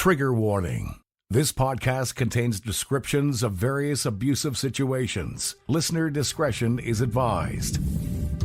Trigger warning. This podcast contains descriptions of various abusive situations. Listener discretion is advised.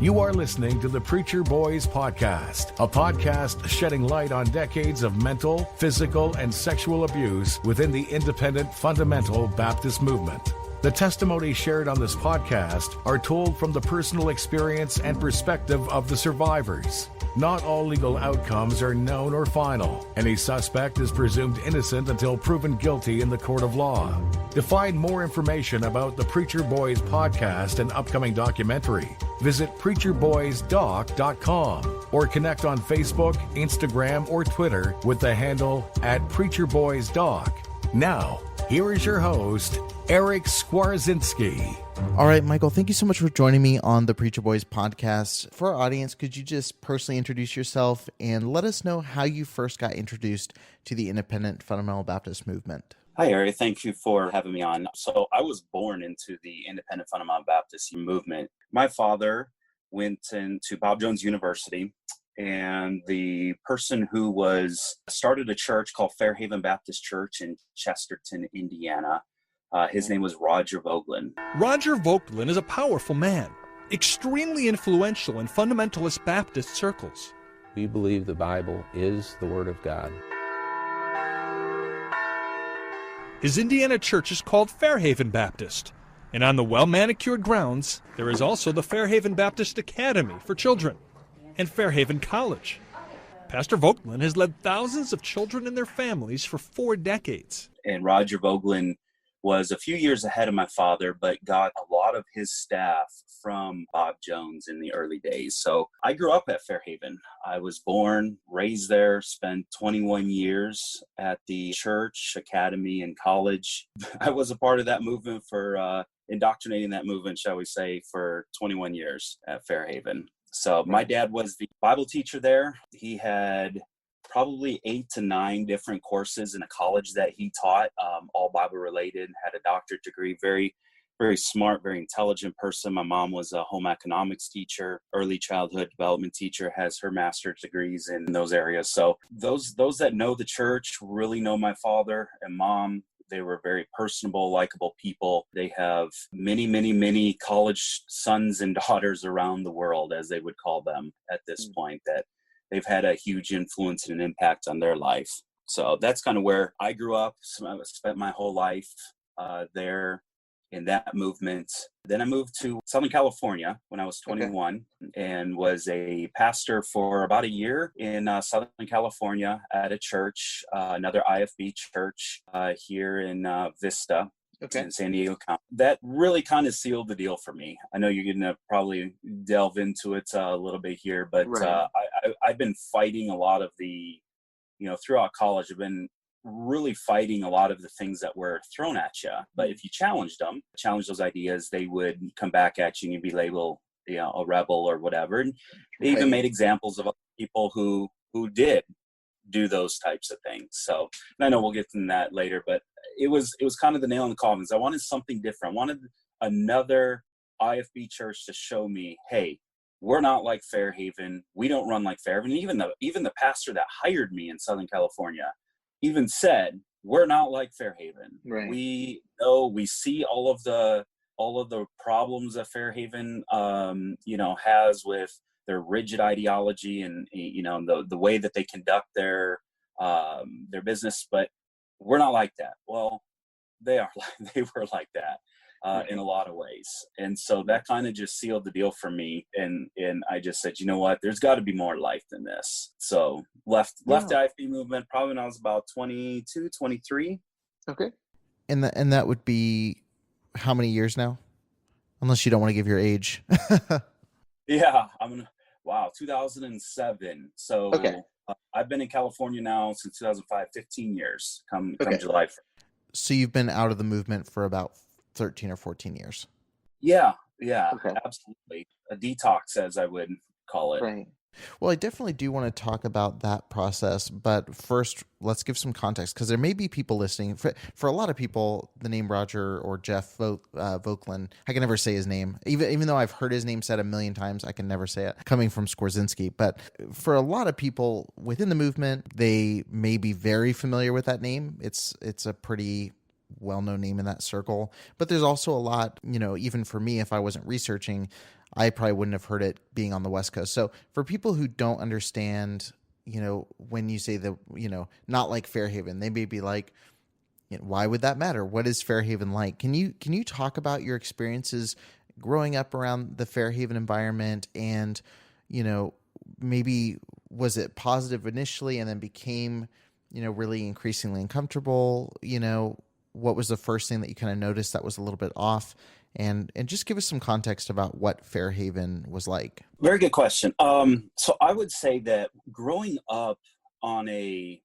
You are listening to the Preacher Boys Podcast, a podcast shedding light on decades of mental, physical, and sexual abuse within the independent fundamental Baptist movement. The testimonies shared on this podcast are told from the personal experience and perspective of the survivors. Not all legal outcomes are known or final. Any suspect is presumed innocent until proven guilty in the court of law. To find more information about the Preacher Boys podcast and upcoming documentary, visit preacherboysdoc.com or connect on Facebook, Instagram, or Twitter with the handle @preacherboysdoc. Now, here is your host, Eric Skwarczynski. All right, Michael, thank you so much for joining me on the Preacher Boys podcast. For our audience, could you just personally introduce yourself and let us know how you first got introduced to the independent fundamental Baptist movement? Hi, Eric. Thank you for having me on. So I was born into the independent fundamental Baptist movement. My father went into Bob Jones University, and the person who started a church called Fairhaven Baptist Church in Chesterton, Indiana. His name was Roger Vogelin. Roger Vogelin is a powerful man, extremely influential in fundamentalist Baptist circles. We believe the Bible is the Word of God. His Indiana church is called Fairhaven Baptist, and on the well-manicured grounds, there is also the Fairhaven Baptist Academy for children and Fairhaven College. Pastor Vogelin has led thousands of children and their families for 4 decades. And Roger Vogelin was a few years ahead of my father, but got a lot of his staff from Bob Jones in the early days. So I grew up at Fairhaven. I was born, raised there, spent 21 years at the church, academy, and college. I was a part of that movement for indoctrinating that movement, shall we say, for 21 years at Fairhaven. So my dad was the Bible teacher there. He had probably 8 to 9 different courses in a college that he taught, all Bible related, had a doctorate degree, very, very smart, very intelligent person. My mom was a home economics teacher, early childhood development teacher, has her master's degrees in those areas. So those that know the church really know my father and mom. They were very personable, likable people. They have many, many, many college sons and daughters around the world, as they would call them at this point, that they've had a huge influence and an impact on their life. So that's kind of where I grew up. So I spent my whole life there in that movement. Then I moved to Southern California when I was 21 and was a pastor for about a year in Southern California at a church, another IFB church here in Vista. In San Diego County. That really kind of sealed the deal for me. I know you're going to probably delve into it a little bit here, but right. I've been fighting a lot of throughout college, I've been really fighting a lot of the things that were thrown at you. But if you challenge those ideas, they would come back at you and you'd be labeled, a rebel or whatever. And they even made examples of other people who did do those types of things. So, and I know we'll get to that later, but it was kind of the nail in the coffin. I wanted something different. I wanted another IFB church to show me, hey, we're not like Fairhaven. We don't run like Fairhaven. Even the pastor that hired me in Southern California even said, we're not like Fairhaven. Right. We know, we see all of the problems that Fairhaven has with their rigid ideology and the way that they conduct their business, but we're not like that. Well, they were like that in a lot of ways, and so that kind of just sealed the deal for me. And I just said, you know what, there's got to be more life than this. So left the IFB movement probably when I was about 22, 23. Okay, and that would be how many years now? Unless you don't want to give your age. Yeah, 2007. So I've been in California now since 2005, 15 years, come July 1st. So you've been out of the movement for about 13 or 14 years. Yeah, absolutely. A detox, as I would call it. Right. Well, I definitely do want to talk about that process, but first, let's give some context because there may be people listening. For a lot of people, the name Roger or Jeff Voegelin, I can never say his name. Even though I've heard his name said a million times, I can never say it, coming from Skwarczynski. But for a lot of people within the movement, they may be very familiar with that name. It's a pretty well-known name in that circle. But there's also a lot, even for me, if I wasn't researching, I probably wouldn't have heard it being on the West Coast. So for people who don't understand, when you say not like Fairhaven, they may be like, why would that matter? What is Fairhaven like? Can you talk about your experiences growing up around the Fairhaven environment and, maybe was it positive initially and then became, really increasingly uncomfortable? What was the first thing that you kind of noticed that was a little bit off? And just give us some context about what Fairhaven was like. Very good question. So I would say that growing up on I'm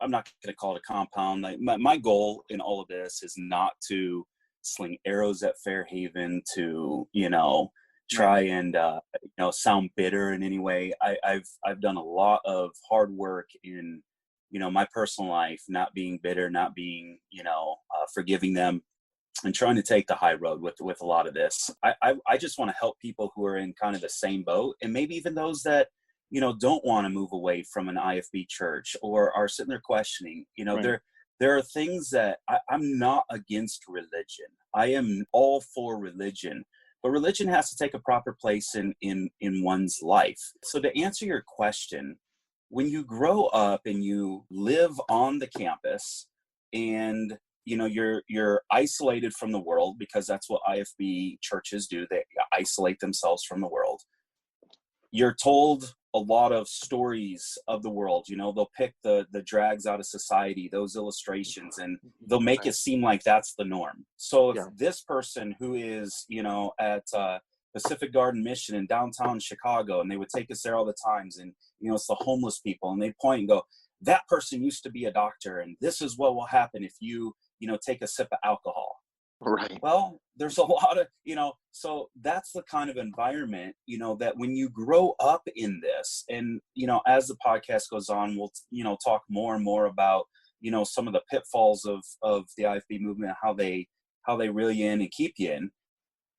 not going to call it a compound. Like my goal in all of this is not to sling arrows at Fairhaven, to try and sound bitter in any way. I've done a lot of hard work in my personal life, not being bitter, not being forgiving them, and trying to take the high road with a lot of this. I just want to help people who are in kind of the same boat, and maybe even those that don't want to move away from an IFB church or are sitting there questioning. Right. There are things that I'm not against religion. I am all for religion, but religion has to take a proper place in one's life. So to answer your question, when you grow up and you live on the campus and you're isolated from the world, because that's what IFB churches do. They isolate themselves from the world. You're told a lot of stories of the world. They'll pick the drags out of society, those illustrations, and they'll make it seem like that's the norm. So if this person who is, at Pacific Garden Mission in downtown Chicago, and they would take us there all the times, and, it's the homeless people, and they point and go, that person used to be a doctor, and this is what will happen if you take a sip of alcohol. Right. Well, there's a lot of, so that's the kind of environment, that when you grow up in this, and, as the podcast goes on, we'll, talk more and more about, some of the pitfalls of the IFB movement, how they reel you in and keep you in.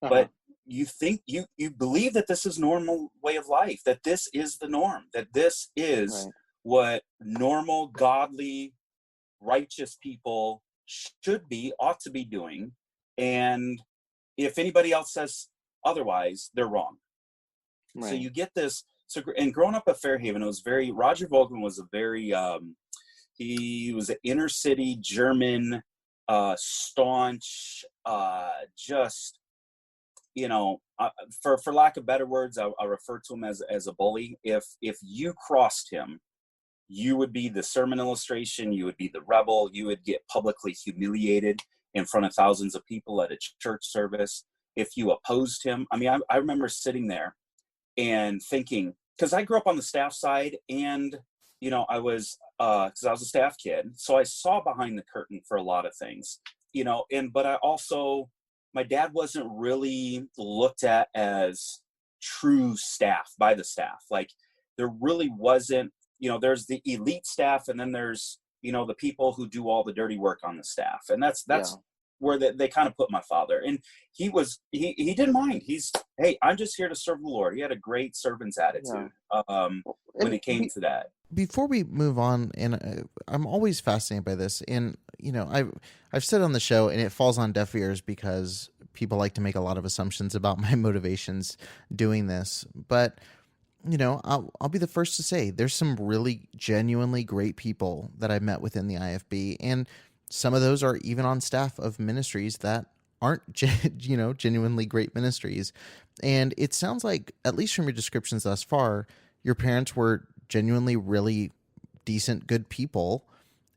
But you think, you believe that this is normal way of life, that this is the norm, that this is what normal, godly, righteous people ought to be doing. And if anybody else says otherwise, they're wrong. Right. So you get this. So, and growing up at Fairhaven, Roger Voegelin was a very, he was an inner city German, staunch, just, for lack of better words, I refer to him as a bully. If you crossed him, you would be the sermon illustration, you would be the rebel, you would get publicly humiliated in front of thousands of people at a church service. If you opposed him, I remember sitting there and thinking, because I grew up on the staff side, and, I was, because I was a staff kid, so I saw behind the curtain for a lot of things, but I also, my dad wasn't really looked at as true staff by the staff. Like, there really wasn't, there's the elite staff, and then there's, the people who do all the dirty work on the staff. And that's where they kind of put my father. And he didn't mind. Hey, I'm just here to serve the Lord. He had a great servant's attitude when it came to that. Before we move on, and I'm always fascinated by this, and, I've said on the show, and it falls on deaf ears because people like to make a lot of assumptions about my motivations doing this. But I'll be the first to say there's some really genuinely great people that I've met within the IFB, and some of those are even on staff of ministries that aren't, genuinely great ministries. And it sounds like, at least from your descriptions thus far, your parents were genuinely really decent, good people.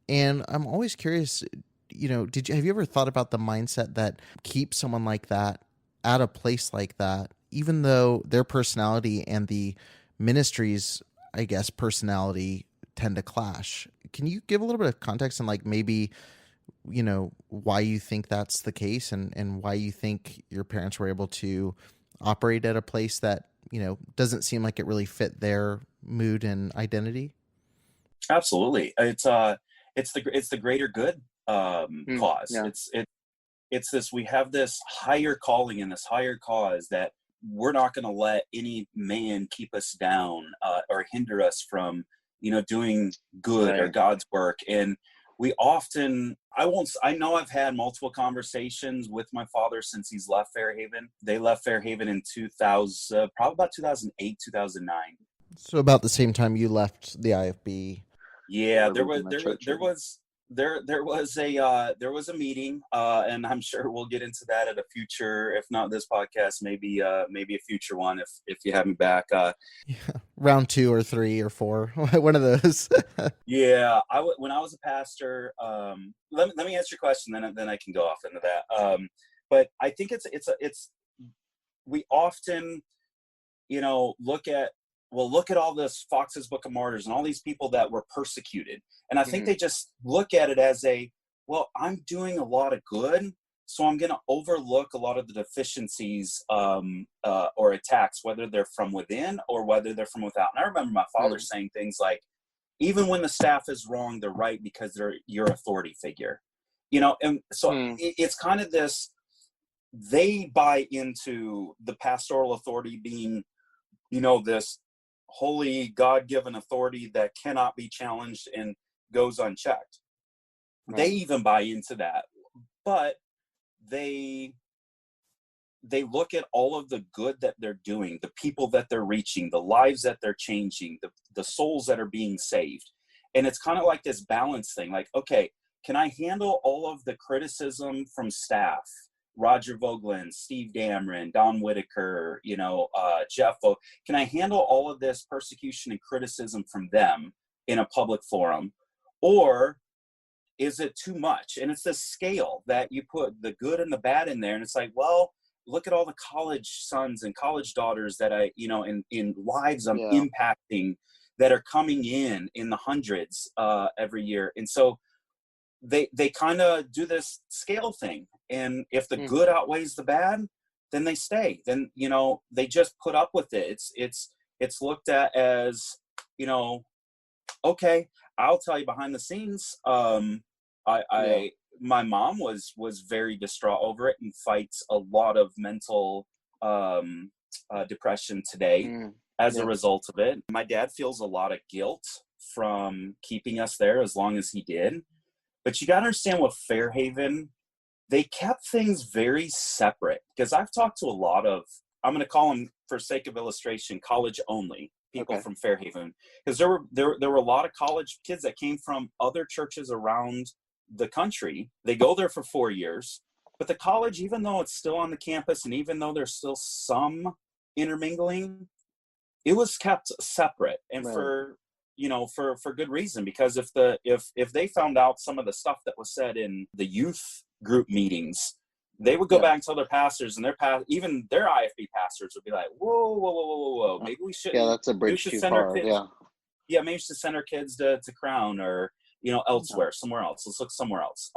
And I'm always curious, have you ever thought about the mindset that keeps someone like that at a place like that, even though their personality and the ministry's, I guess, personality tend to clash? Can you give a little bit of context and maybe, why you think that's the case, and why you think your parents were able to operate at a place that, doesn't seem like it really fit their mood and identity? Absolutely. It's the greater good cause. Yeah. It's this, we have this higher calling and this higher cause that we're not going to let any man keep us down or hinder us from, doing good or God's work. And we often, I know I've had multiple conversations with my father since he's left Fairhaven. They left Fairhaven in 2000, probably about 2008, 2009. So about the same time you left the IFB. Yeah, there was a meeting, and I'm sure we'll get into that at a future, if not this podcast, maybe a future one if you have me back. Round 2 or 3 or 4, one of those. Yeah, when I was a pastor. Let me answer your question, then I can go off into that. But I think it's we often, look at all this Fox's Book of Martyrs and all these people that were persecuted. And I think they just look at it as I'm doing a lot of good, so I'm going to overlook a lot of the deficiencies or attacks, whether they're from within or whether they're from without. And I remember my father saying things like, even when the staff is wrong, they're right because they're your authority figure. And so it's kind of this, they buy into the pastoral authority being, this holy God-given authority that cannot be challenged and goes unchecked. Right. They even buy into that, but they look at all of the good that they're doing, the people that they're reaching, the lives that they're changing, the souls that are being saved. And it's kind of like this balance thing. Like, okay, can I handle all of the criticism from staff? Roger Vogelin, Steve Dameron, Don Whitaker, Jeff. Can I handle all of this persecution and criticism from them in a public forum? Or is it too much? And it's this scale that you put the good and the bad in there. And it's like, well, look at all the college sons and college daughters that in lives I'm impacting that are coming in the hundreds every year. And so they kind of do this scale thing. And if the good outweighs the bad, then they stay. Then, they just put up with it. It's looked at as, okay, I'll tell you behind the scenes. My mom was very distraught over it and fights a lot of mental depression today as a result of it. My dad feels a lot of guilt from keeping us there as long as he did. But you got to understand with Fairhaven, they kept things very separate, because I've talked to a lot of, I'm going to call them, for sake of illustration, college only people from Fairhaven, because there were a lot of college kids that came from other churches around the country. They go there for 4 years, but the college, even though it's still on the campus and even though there's still some intermingling, it was kept separate, and for good reason, because if they found out some of the stuff that was said in the youth group meetings, they would go back and tell their pastors, and even their IFB pastors would be like, whoa, maybe we should. Yeah, that's a bridge too far. Maybe we should send our kids to Crown or elsewhere, somewhere else. Let's look somewhere else.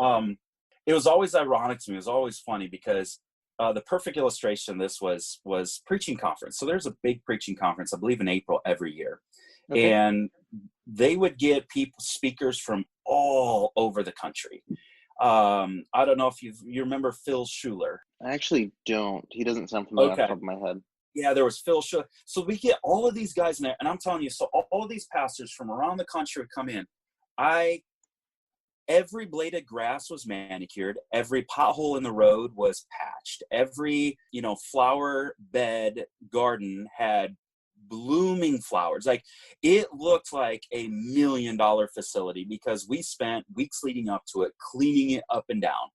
It was always ironic to me. It was always funny because the perfect illustration of this was preaching conference. So there's a big preaching conference, I believe, in April every year. Okay. And they would get speakers from all over the country. I don't know if you remember Phil Schuler. I actually don't. He doesn't sound familiar off the top of my head. Yeah, there was Phil Schuler. So we get all of these guys in there, and I'm telling you, so all of these pastors from around the country would come in. Every blade of grass was manicured. Every pothole in the road was patched. Every, flower bed garden had blooming flowers. Like, it looked like $1 million facility, because we spent weeks leading up to it cleaning it up and down,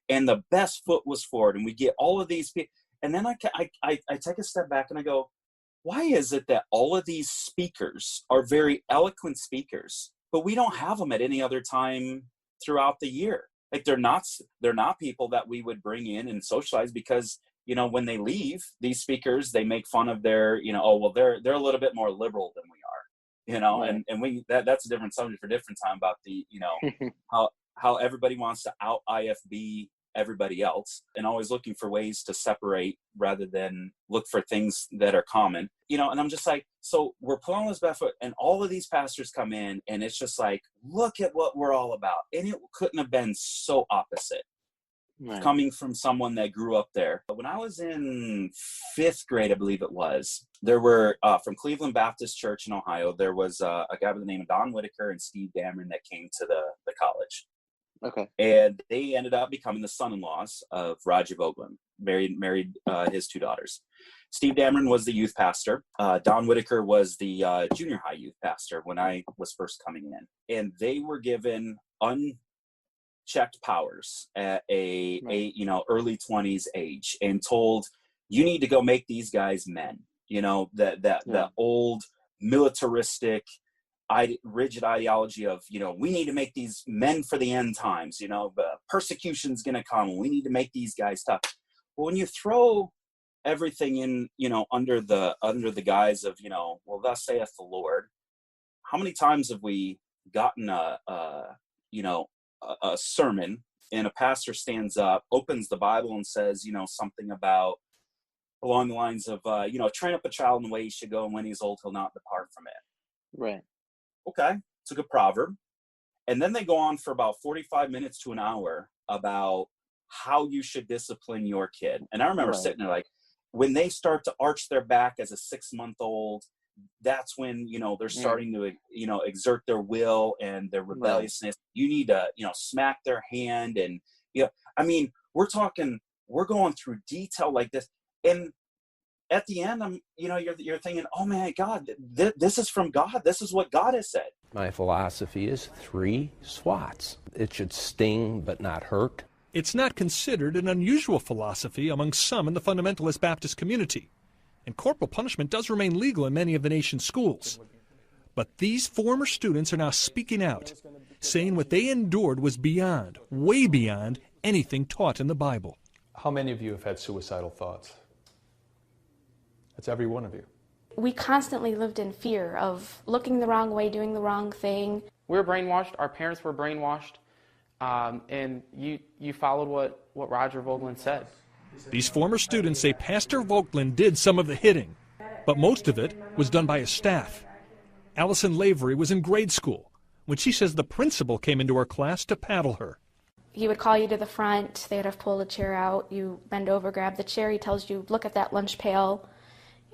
and the best foot was forward. And we get all of these people, and then I take a step back and I go, why is it that all of these speakers are very eloquent speakers, but we don't have them at any other time throughout the year? Like, they're not people that we would bring in and socialize, because when they leave, these speakers, they make fun of their, they're a little bit more liberal than we are, right. and we that's a different subject for a different time, about the, how everybody wants to out IFB everybody else, and always looking for ways to separate rather than look for things that are common, you know. And I'm just like, so we're pulling this barefoot, and all of these pastors come in, and it's just like, look at what we're all about. And it couldn't have been so opposite. Right. Coming from someone that grew up there. When I was in 5th grade, I believe it was, there were, from Cleveland Baptist Church in Ohio, there was a guy by the name of Don Whitaker and Steve Dameron that came to the college. Okay. And they ended up becoming the son-in-laws of Roger Vogelin, married his 2 daughters. Steve Dameron was the youth pastor. Don Whitaker was the junior high youth pastor when I was first coming in. And they were given unchecked powers at a early 20s age, and told, you need to go make these guys men. You know, that old militaristic, rigid ideology of, you know, we need to make these men for the end times, you know, but persecution's going to come. We need to make these guys tough. Well, when you throw everything in, you know, under the guise of, you know, well, thus saith the Lord, how many times have we gotten a sermon and a pastor stands up, opens the Bible and says, you know, something about along the lines of, you know, train up a child in the way he should go, and when he's old, he'll not depart from it. Right. Okay. It's a good proverb. And then they go on for about 45 minutes to an hour about how you should discipline your kid. And I remember sitting there like, when they start to arch their back as a 6-month-old, that's when, you know, they're starting to, you know, exert their will and their rebelliousness. You need to, you know, smack their hand. And, you know, I mean, we're going through detail like this. And at the end, you're thinking, oh man, God, this is from God. This is what God has said. My philosophy is 3 swats. It should sting but not hurt. It's not considered an unusual philosophy among some in the fundamentalist Baptist community, and corporal punishment does remain legal in many of the nation's schools. But these former students are now speaking out, saying what they endured was beyond, way beyond, anything taught in the Bible. How many of you have had suicidal thoughts? That's every one of you. We constantly lived in fear of looking the wrong way, doing the wrong thing. We were brainwashed. Our parents were brainwashed. And you followed what Roger Vogelin said. These former students say Pastor Vogelin did some of the hitting, but most of it was done by his staff. Allison Lavery was in grade school when she says the principal came into her class to paddle her. He would call you to the front. They would have pulled a chair out. You bend over, grab the chair. He tells you, look at that lunch pail.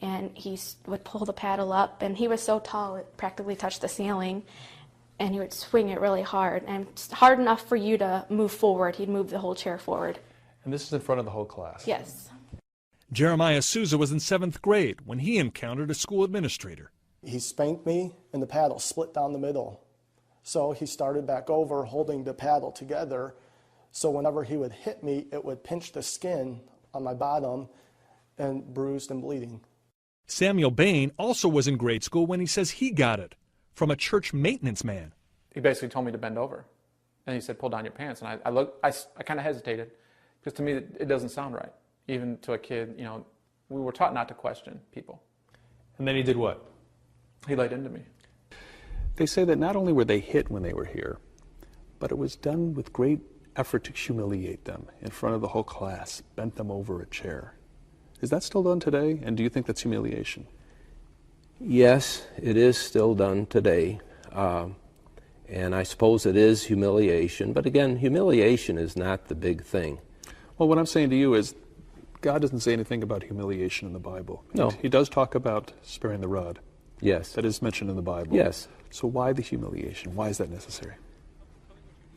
And he would pull the paddle up. And he was so tall, it practically touched the ceiling. And he would swing it really hard. And hard enough for you to move forward. He'd move the whole chair forward. And this is in front of the whole class? Yes. Jeremiah Souza was in 7th grade when he encountered a school administrator. He spanked me, and the paddle split down the middle. So he started back over, holding the paddle together. So whenever he would hit me, it would pinch the skin on my bottom and bruised and bleeding. Samuel Bain also was in grade school when he says he got it from a church maintenance man. He basically told me to bend over. And he said, pull down your pants. And I kind of hesitated, because to me, it doesn't sound right. Even to a kid, you know, we were taught not to question people. And then he did what? He laid into me. They say that not only were they hit when they were here, but it was done with great effort to humiliate them in front of the whole class, bent them over a chair. Is that still done today? And do you think that's humiliation? Yes, it is still done today. And I suppose it is humiliation. But again, humiliation is not the big thing. Well, what I'm saying to you is God doesn't say anything about humiliation in the Bible. No. He does talk about sparing the rod. Yes. That is mentioned in the Bible. Yes. So why the humiliation? Why is that necessary?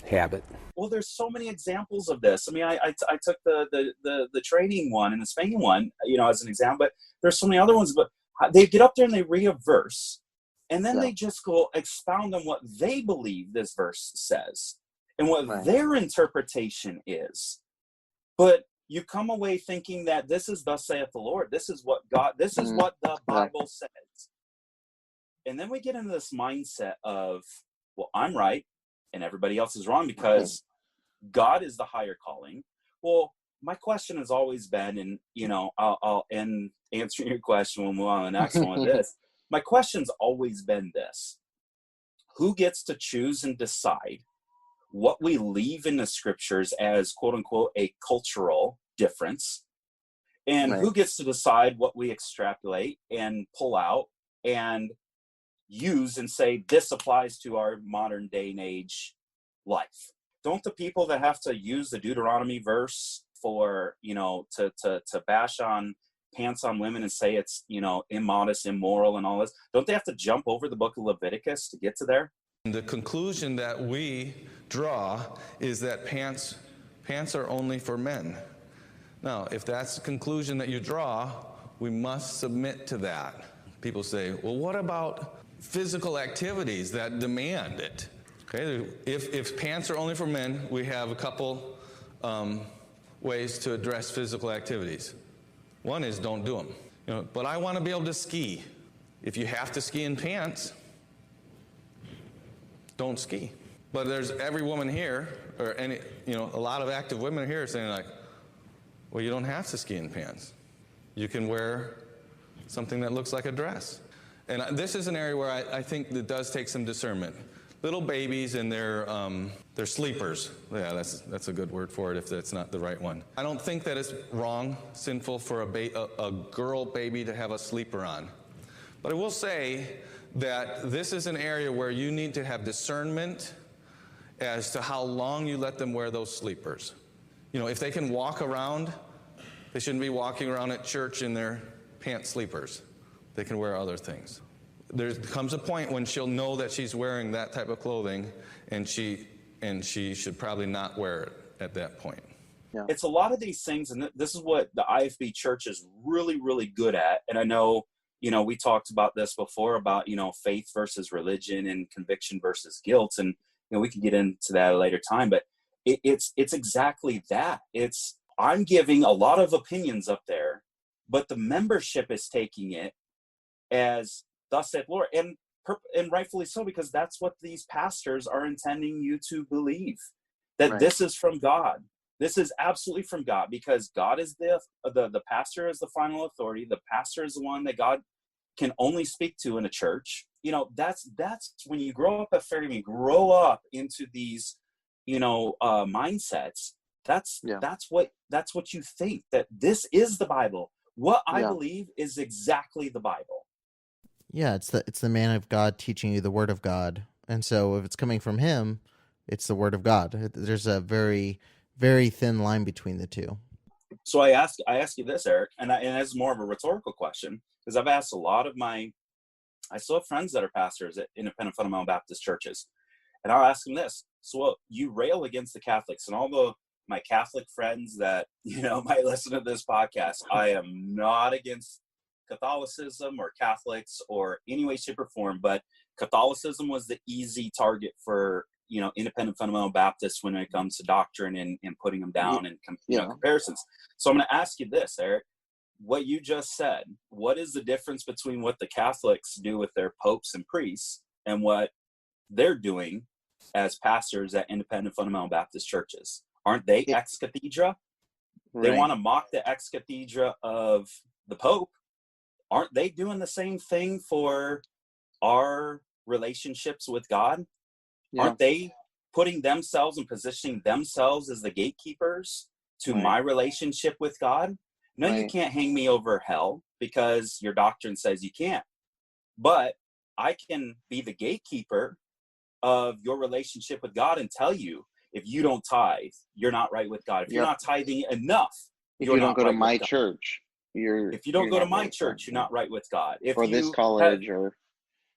Habit. Well, there's so many examples of this. I mean, I took the training one and the spanking one, you know, as an example, but there's so many other ones. But they get up there and they read a verse, and then they just go expound on what they believe this verse says and what their interpretation is. But you come away thinking that this is thus saith the Lord. This is what God, this is what the Bible says. And then we get into this mindset of, well, I'm right and everybody else is wrong because God is the higher calling. Well, my question has always been, and, you know, I'll end answering your question when we'll move on to the next one with this. My question's always been this: who gets to choose and decide what we leave in the scriptures as quote unquote a cultural difference, and who gets to decide what we extrapolate and pull out and use and say this applies to our modern day and age life? Don't the people that have to use the Deuteronomy verse for, to bash on pants on women and say it's, immodest, immoral, and all this, don't they have to jump over the book of Leviticus to get to there? The conclusion that we draw is that pants are only for men. Now, if that's the conclusion that you draw, we must submit to that. People say, well, what about physical activities that demand it? Okay, if pants are only for men, we have a couple ways to address physical activities. One is don't do them. But I want to be able to ski. If you have to ski in pants, don't ski. But there's every woman here, or a lot of active women here saying like, well, you don't have to ski in pants. You can wear something that looks like a dress. And this is an area where I think that does take some discernment. Little babies and their sleepers. Yeah, that's a good word for it if that's not the right one. I don't think that it's wrong, sinful for a girl baby to have a sleeper on. But I will say that this is an area where you need to have discernment as to how long you let them wear those sleepers. If they can walk around, they shouldn't be walking around at church in their pant sleepers. They can wear other things. There comes a point when she'll know that she's wearing that type of clothing, and she should probably not wear it at that point. Yeah. It's a lot of these things, and this is what the IFB church is really, really good at. And I know, we talked about this before about, faith versus religion and conviction versus guilt. And, we can get into that at a later time, but it's exactly that. I'm giving a lot of opinions up there, but the membership is taking it as thus saith Lord, and rightfully so, because that's what these pastors are intending you to believe, that This is from God. This is absolutely from God, because God is the pastor is the final authority. The pastor is the one that God can only speak to in a church. That's when you grow up at Fairhaven, you grow up into these, mindsets. That's what you think, that this is the Bible. What I believe is exactly the Bible. Yeah, it's the man of God teaching you the word of God. And so if it's coming from him, it's the word of God. There's a very, very thin line between the two. So I ask you this, Eric, and it's more of a rhetorical question, because I've asked a lot of I still have friends that are pastors at independent fundamental Baptist churches, and I'll ask them this. So you rail against the Catholics, and all my Catholic friends that, might listen to this podcast, I am not against Catholicism or Catholics or any way, shape, or form, but Catholicism was the easy target for, independent fundamental Baptists when it comes to doctrine and putting them down and comparisons. So I'm going to ask you this, Eric, what you just said, what is the difference between what the Catholics do with their popes and priests and what they're doing as pastors at independent fundamental Baptist churches? Aren't they ex cathedra? Right. They want to mock the ex cathedra of the Pope. Aren't they doing the same thing for our relationships with God? Yeah. Aren't they putting themselves and positioning themselves as the gatekeepers to my relationship with God? No, you can't hang me over hell because your doctrine says you can't. But I can be the gatekeeper of your relationship with God and tell you, if you don't tithe, you're not right with God. If you're not tithing enough, if you don't go to my church, if you don't go to my church, you're not right with God. Or this college, or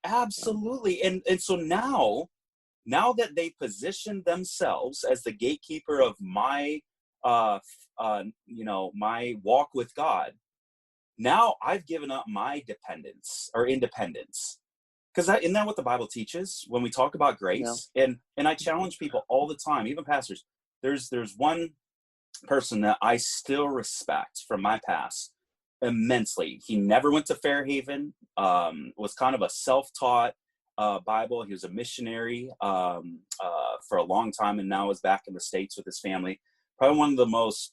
absolutely. And so now that they position themselves as the gatekeeper of my my walk with God, now I've given up my dependence or independence. Because isn't that what the Bible teaches when we talk about grace? Yeah. And I challenge people all the time, even pastors. There's one person that I still respect from my past immensely. He never went to Fairhaven, was kind of a self-taught Bible. He was a missionary for a long time, and now is back in the States with his family. Probably one of the most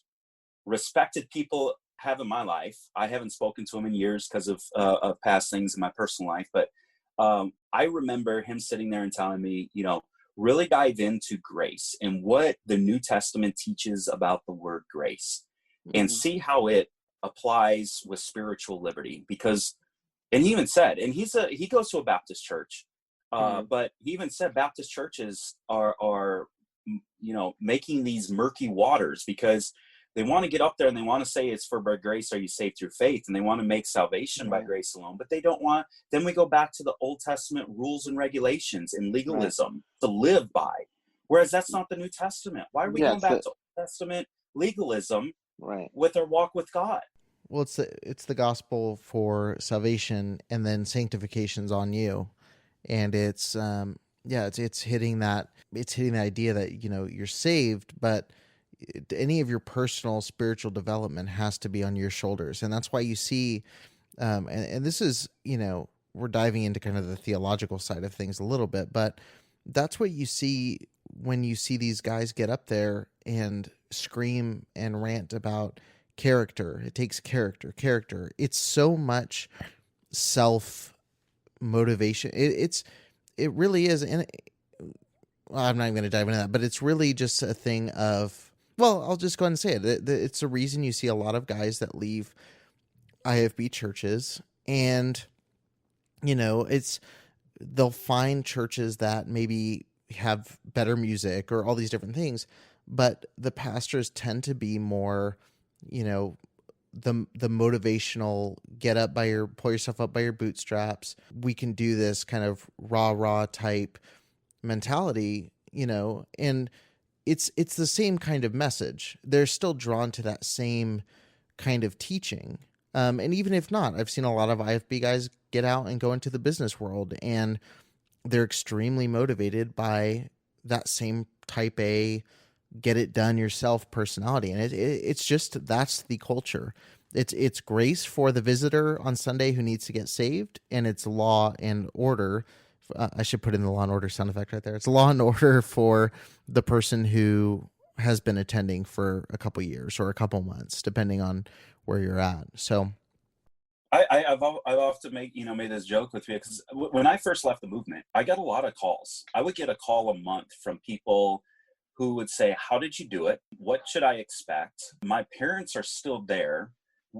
respected people I have in my life. I haven't spoken to him in years because of past things in my personal life, but I remember him sitting there and telling me, really dive into grace and what the New Testament teaches about the word grace, and see how it applies with spiritual liberty. Because, and he even said, and he goes to a Baptist church, but he even said Baptist churches are making these murky waters, because they want to get up there and they want to say it's for by grace are you saved through faith, and they want to make salvation by grace alone, but they don't want, then we go back to the Old Testament rules and regulations and legalism to live by, whereas that's not the New Testament. Why are we going back to Old Testament legalism with our walk with God? Well, it's the gospel for salvation, and then sanctification's on you, and it's hitting that idea that you're saved, but any of your personal spiritual development has to be on your shoulders. And that's why you see, and this is, we're diving into kind of the theological side of things a little bit, but that's what you see when you see these guys get up there and scream and rant about character. It takes character. It's so much self motivation. It really is. And I'm not even going to dive into that, but it's really just a thing of, well, I'll just go ahead and say it. It's the reason you see a lot of guys that leave IFB churches, and, they'll find churches that maybe have better music or all these different things, but the pastors tend to be more, the motivational pull yourself up by your bootstraps. We can do this kind of rah type mentality, and it's the same kind of message. They're still drawn to that same kind of teaching. And even if not, I've seen a lot of IFB guys get out and go into the business world, and they're extremely motivated by that same type A, get it done yourself personality. And it's just, that's the culture. It's grace for the visitor on Sunday who needs to get saved, and it's law and order. I should put in the law and order sound effect right there. It's law and order for the person who has been attending for a couple years or a couple months, depending on where you're at. So I've often made this joke with you, because when I first left the movement, I got a lot of calls. I would get a call a month from people who would say, how did you do it? What should I expect? My parents are still there.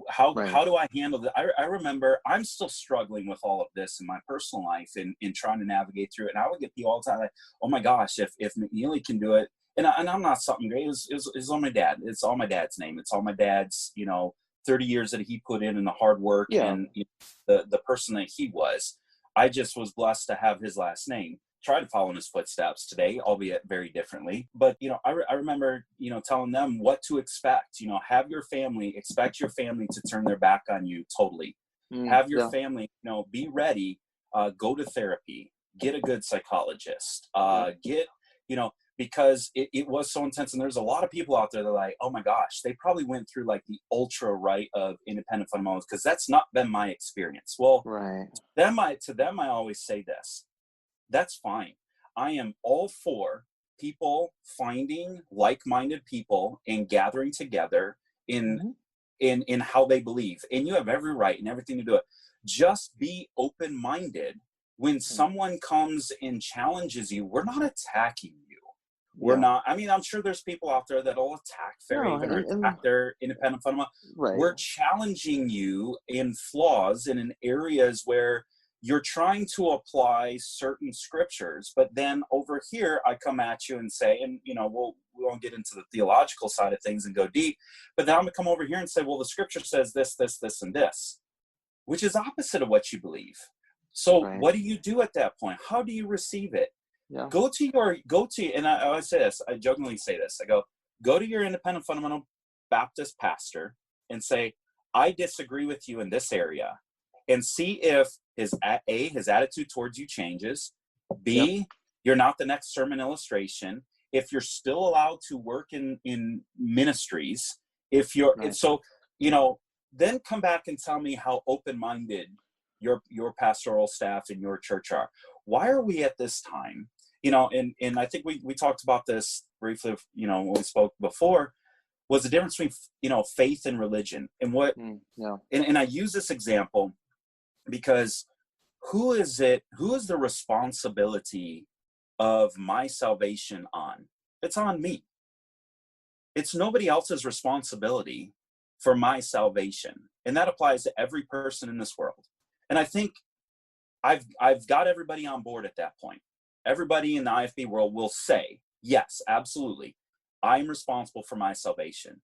How do I handle that? I remember I'm still struggling with all of this in my personal life and trying to navigate through it. And I would get people all the time like, oh my gosh, if McNeilly can do it, and I'm not something great. It's all my dad. It's all my dad's name. It's all my dad's, 30 years that he put in the hard work and the person that he was. I just was blessed to have his last name. Try to follow in his footsteps today, albeit very differently. But, I remember, telling them what to expect. Expect your family to turn their back on you totally. Have your family, be ready, go to therapy, get a good psychologist, because it was so intense. And there's a lot of people out there that are like, oh my gosh, they probably went through like the ultra right of independent fundamentalists, because that's not been my experience. Well, to them, I always say this. That's fine. I am all for people finding like-minded people and gathering together in how they believe. And you have every right and everything to do it. Just be open-minded. When someone comes and challenges you, we're not attacking you. We're not. I mean, I'm sure there's people out there that'll attack Fairhaven or attack their independent fundamental. We're challenging you in flaws and in areas where you're trying to apply certain scriptures, but then over here, I come at you and say, and we won't get into the theological side of things and go deep, but then I'm gonna come over here and say, well, the scripture says this, this, this, and this, which is opposite of what you believe. So what do you do at that point? How do you receive it? Go to, and I always say this, I jokingly say this, I go to your independent fundamental Baptist pastor and say, I disagree with you in this area, and see if his attitude towards you changes. B, you're not the next sermon illustration. If you're still allowed to work in ministries, if you're, then come back and tell me how open-minded your pastoral staff and your church are. Why are we at this time? And I think we talked about this briefly, when we spoke before, was the difference between, faith and religion. And what, and I use this example because who is the responsibility of my salvation on? It's on me. It's nobody else's responsibility for my salvation. And that applies to every person in this world. And I think I've got everybody on board at that point. Everybody in the IFB world will say, yes, absolutely, I'm responsible for my salvation.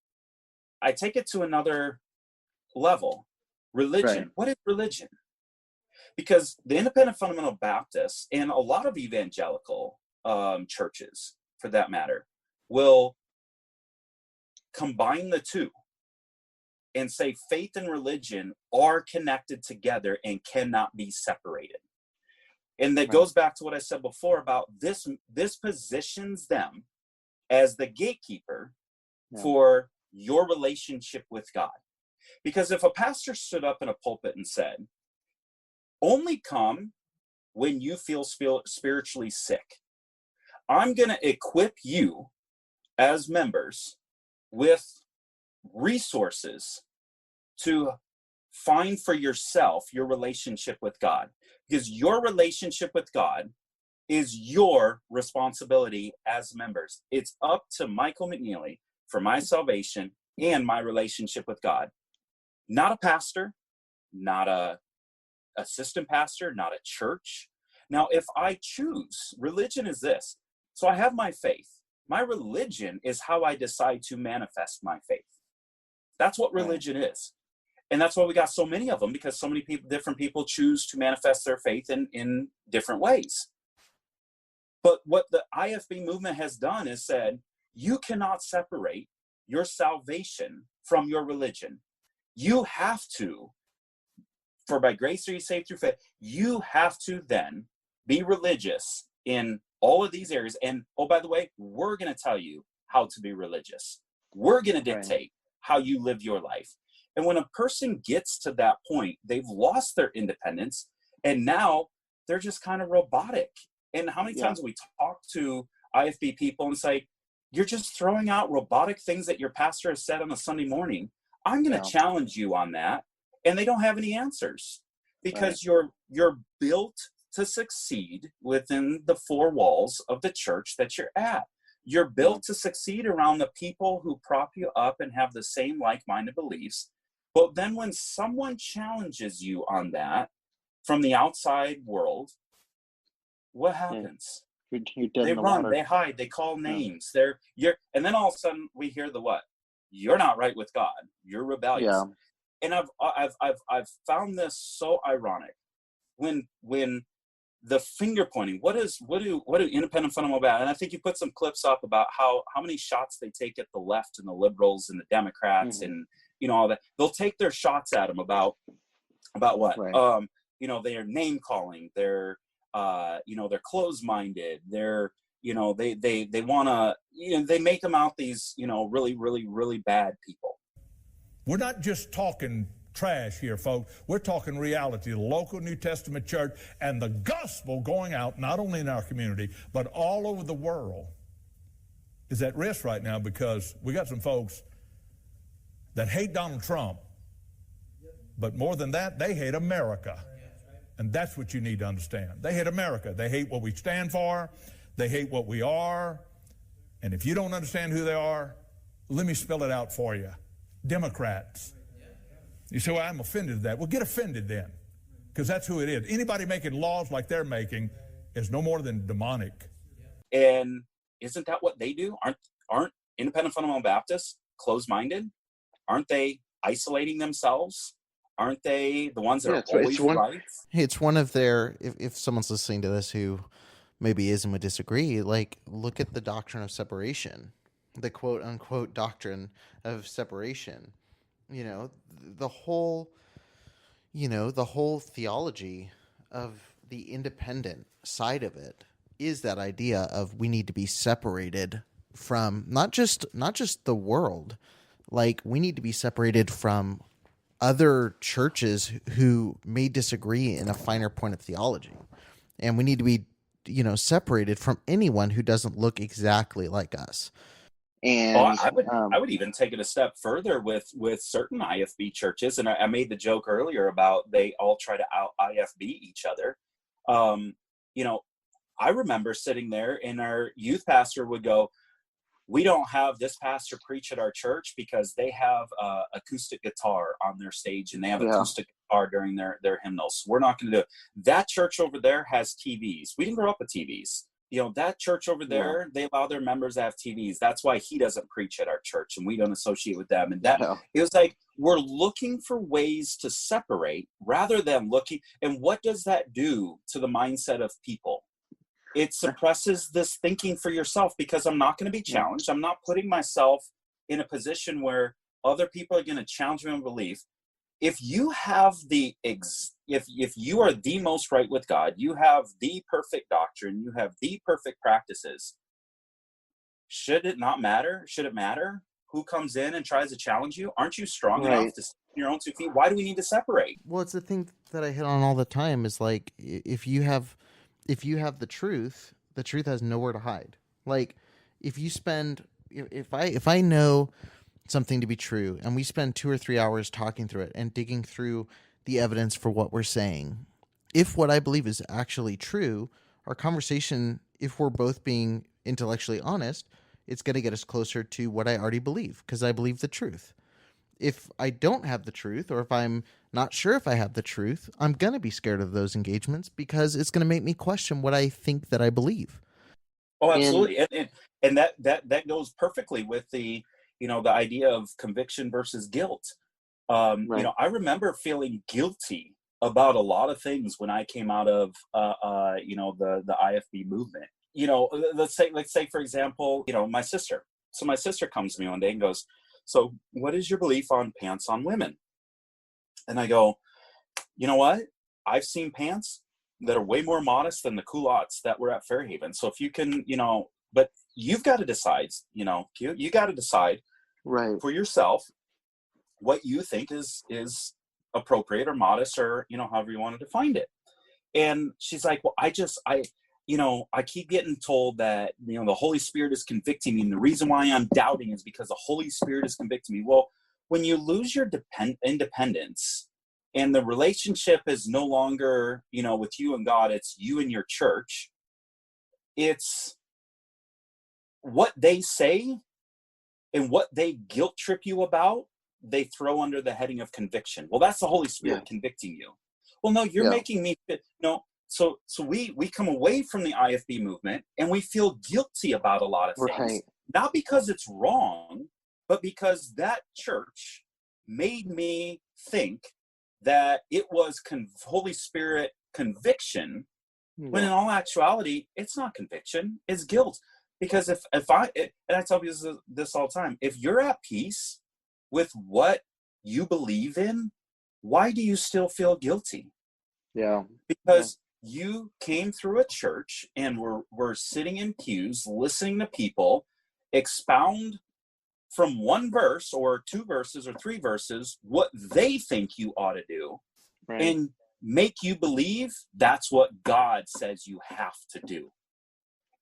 I take it to another level. Religion. Right. What is religion? Because the Independent Fundamental Baptists and a lot of evangelical churches, for that matter, will combine the two and say faith and religion are connected together and cannot be separated. And that goes back to what I said before about this positions them as the gatekeeper for your relationship with God. Because if a pastor stood up in a pulpit and said, only come when you feel spiritually sick, I'm going to equip you as members with resources to find for yourself your relationship with God, because your relationship with God is your responsibility as members. It's up to Michael McNeilly for my salvation and my relationship with God. Not a pastor, not a assistant pastor, not a church. Now, if I choose, religion is this. So I have my faith. My religion is how I decide to manifest my faith. That's what religion is. And that's why we got so many of them, because so many people, different people choose to manifest their faith in different ways. But what the IFB movement has done is said, you cannot separate your salvation from your religion. You have to, for by grace are you saved through faith, you have to then be religious in all of these areas. And, oh, by the way, we're going to tell you how to be religious. We're going to dictate how you live your life. And when a person gets to that point, they've lost their independence, and now they're just kind of robotic. And how many times we talk to IFB people and say, you're just throwing out robotic things that your pastor has said on a Sunday morning. I'm going to challenge you on that. And they don't have any answers, because you're built to succeed within the four walls of the church that you're at. You're built to succeed around the people who prop you up and have the same like-minded beliefs. But then when someone challenges you on that from the outside world, what happens? They run, they hide, they call names. And then all of a sudden we hear the what? You're not right with God. You're rebellious. Yeah. And I've found this so ironic when the finger pointing. What do independent fundamental Baptists? And I think you put some clips up about how many shots they take at the left and the liberals and the Democrats and all that. They'll take their shots at them about what? They're name calling. They're they're closed-minded. They're they want to they make them out these really, really, really bad people. We're not just talking trash here, folks. We're talking reality. The local New Testament church and the gospel going out, not only in our community, but all over the world, is at risk right now, because we got some folks that hate Donald Trump, but more than that, they hate America. And that's what you need to understand. They hate America. They hate what we stand for. They hate what we are. And if you don't understand who they are, let me spell it out for you. Democrats. You say, well, I'm offended at that. Well, get offended then, because that's who it is. Anybody making laws like they're making is no more than demonic. And isn't that what they do? Aren't independent fundamental Baptists closed-minded? Aren't they isolating themselves? Aren't they the ones that are always right? Hey, it's one of their, if someone's listening to this who maybe is and would disagree, like, look at the doctrine of separation, the quote unquote doctrine of separation. The whole theology of the independent side of it is that idea of we need to be separated from not just the world, like we need to be separated from other churches who may disagree in a finer point of theology. And we need to be, separated from anyone who doesn't look exactly like us. And I would even take it a step further with certain IFB churches. And I made the joke earlier about they all try to out IFB each other. I remember sitting there and our youth pastor would go, we don't have this pastor preach at our church because they have acoustic guitar on their stage and they have acoustic guitar during their hymnals. So we're not going to do it. That church over there has TVs. We didn't grow up with TVs. You know, that church over there, they allow their members to have TVs. That's why he doesn't preach at our church and we don't associate with them. And that it was like, we're looking for ways to separate rather than looking. And what does that do to the mindset of people? It suppresses this thinking for yourself, because I'm not going to be challenged. I'm not putting myself in a position where other people are going to challenge me in belief. If you have if you are the most right with God, you have the perfect doctrine, you have the perfect practices, should it not matter? Should it matter who comes in and tries to challenge you? Aren't you strong enough to stand on your own 2 feet? Why do we need to separate? Well, it's the thing that I hit on all the time is like, if you have the truth has nowhere to hide. Like, if I know something to be true and we spend 2 or 3 hours talking through it and digging through the evidence for what we're saying, if what I believe is actually true, our conversation, if we're both being intellectually honest, it's going to get us closer to what I already believe, because I believe the truth. If I don't have the truth, or if I'm not sure if I have the truth, I'm going to be scared of those engagements, because it's going to make me question what I think that I believe. Oh, absolutely. And that goes perfectly with the idea of conviction versus guilt. I remember feeling guilty about a lot of things when I came out of, the IFB movement. Let's say, for example, my sister. So my sister comes to me one day and goes, so what is your belief on pants on women? And I go, you know what? I've seen pants that are way more modest than the culottes that were at Fairhaven. So if you can, but you've got to decide, you got to decide for yourself what you think is appropriate or modest, or, however you want to define it. And she's like, well, I keep getting told that, the Holy Spirit is convicting me. And the reason why I'm doubting is because the Holy Spirit is convicting me. Well, when you lose your independence and the relationship is no longer, with you and God, it's you and your church, it's what they say and what they guilt trip you about, they throw under the heading of conviction. Well, that's the Holy Spirit convicting you. Well, no, you're making me fit. No. So we come away from the IFB movement and we feel guilty about a lot of things, not because it's wrong, but because that church made me think that it was Holy Spirit conviction, when in all actuality, it's not conviction, it's guilt. Because if I tell people this all the time, if you're at peace with what you believe in, why do you still feel guilty? Yeah. Because you came through a church and were sitting in pews, listening to people expound from one verse or 2 verses or 3 verses what they think you ought to do, and make you believe that's what God says you have to do.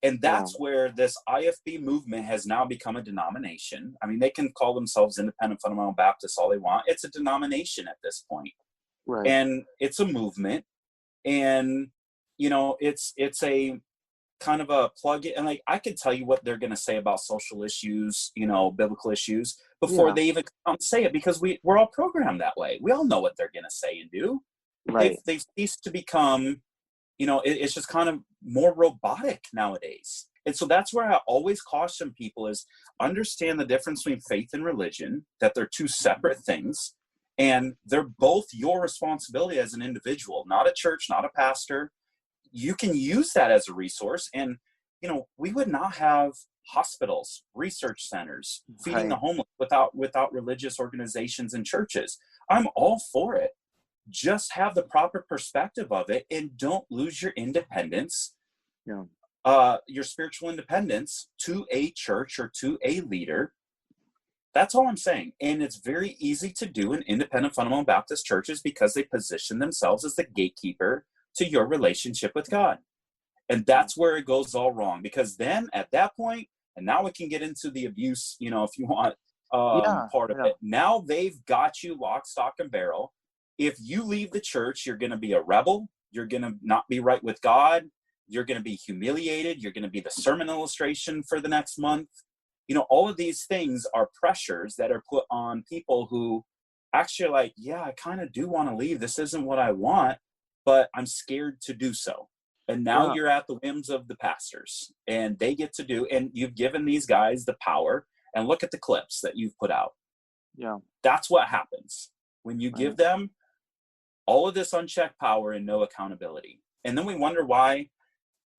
And that's where this IFB movement has now become a denomination. I mean, they can call themselves Independent Fundamental Baptists all they want. It's a denomination at this point. And it's a movement. And, it's a kind of a plug-in. And like, I could tell you what they're going to say about social issues, biblical issues, before they even come say it, because we're all programmed that way. We all know what they're going to say and do. They've ceased to become, it's just kind of more robotic nowadays. And so that's where I always caution people is understand the difference between faith and religion, that they're 2 separate things. And they're both your responsibility as an individual, not a church, not a pastor. You can use that as a resource. And, we would not have hospitals, research centers, feeding the homeless without religious organizations and churches. I'm all for it. Just have the proper perspective of it and don't lose your independence, your spiritual independence to a church or to a leader. That's all I'm saying. And it's very easy to do in independent fundamental Baptist churches because they position themselves as the gatekeeper to your relationship with God. And that's where it goes all wrong, because then at that point, and now we can get into the abuse, if you want, part of it. Now they've got you lock, stock, and barrel. If you leave the church, you're going to be a rebel. You're going to not be right with God. You're going to be humiliated. You're going to be the sermon illustration for the next month. You know, all of these things are pressures that are put on people who actually are like, yeah, I kind of do want to leave. This isn't what I want, but I'm scared to do so. And now you're at the whims of the pastors, and they get to do, and you've given these guys the power. And look at the clips that you've put out. Yeah. That's what happens when you give them all of this unchecked power and no accountability. And then we wonder why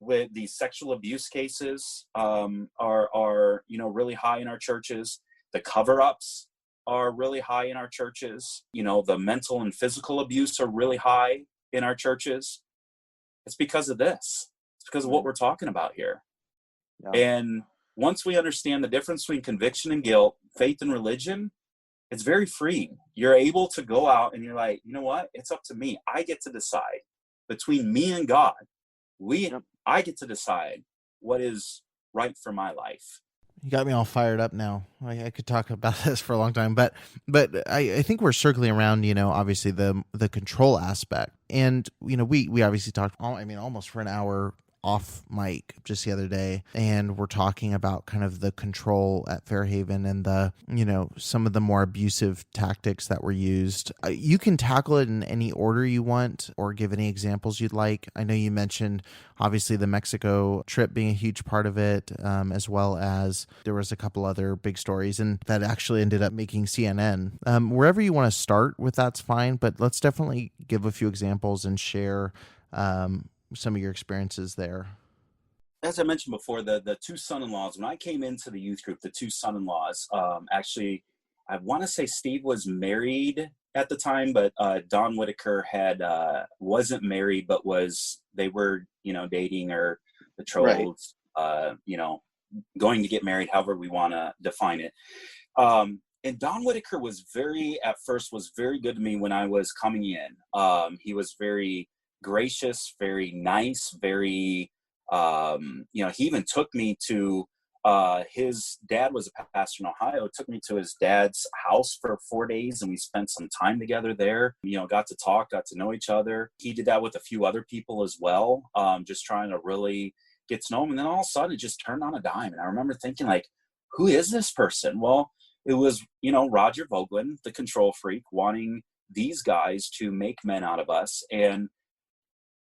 with these sexual abuse cases are you know, really high in our churches. The cover-ups are really high in our churches. You know, the mental and physical abuse are really high in our churches. It's because of this. It's because of what we're talking about here. Yeah. And once we understand the difference between conviction and guilt, faith and religion, it's very freeing. You're able to go out and you're like, you know what? It's up to me. I get to decide between me and God. I get to decide what is right for my life. You got me all fired up now. I could talk about this for a long time, but I think we're circling around, you know, obviously the control aspect. And, you know, we obviously talked, almost for an hour off mic just the other day, and we're talking about kind of the control at Fairhaven and the, you know, some of the more abusive tactics that were used. You can tackle it in any order you want or give any examples you'd like. I know you mentioned obviously the Mexico trip being a huge part of it, as well as there was a couple other big stories and that actually ended up making CNN. Wherever you want to start with, that's fine, but let's definitely give a few examples and share some of your experiences there. As I mentioned before, the two son-in-laws, when I came into the youth group, the two son-in-laws, actually, I want to say Steve was married at the time, but Don Whitaker wasn't married, but they were, you know, dating or betrothed, you know, going to get married, however we want to define it. And Don Whitaker at first was very good to me when I was coming in. He was very gracious, very nice, very, you know, he even took me to, his dad was a pastor in Ohio, took me to his dad's house for 4 days, and we spent some time together there, you know, got to talk, got to know each other. He did that with a few other people as well, just trying to really get to know him. And then all of a sudden it just turned on a dime. And I remember thinking, like, who is this person? Well, it was, you know, Roger Vogelin, the control freak, wanting these guys to make men out of us. And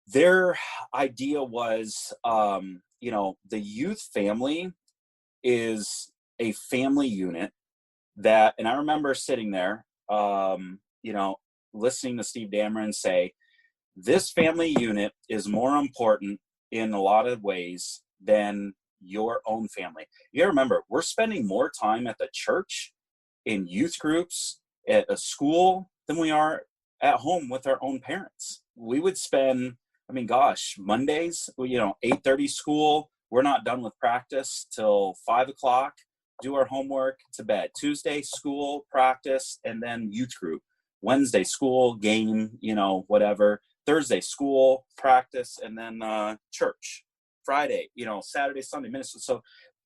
their idea was, you know, the youth family is a family unit that, and I remember sitting there, you know, listening to Steve Dameron say, this family unit is more important in a lot of ways than your own family. You gotta remember, we're spending more time at the church, in youth groups, at a school, than we are at home with our own parents. We would spend, I mean, gosh, Mondays, you know, 8:30 school. We're not done with practice till 5 o'clock. Do our homework, to bed. Tuesday, school, practice, and then youth group. Wednesday, school, game, you know, whatever. Thursday, school, practice, and then church. Friday, you know, Saturday, Sunday, ministry. So,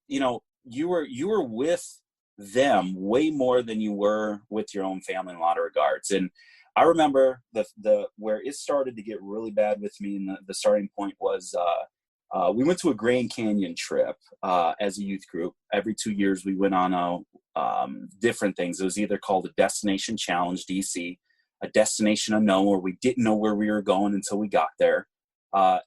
you know, you were with them way more than you were with your own family in a lot of regards. And I remember the where it started to get really bad with me, and the starting point was we went to a Grand Canyon trip as a youth group. Every 2 years we went on different things. It was either called a Destination Challenge, DC, a Destination Unknown, where we didn't know where we were going until we got there,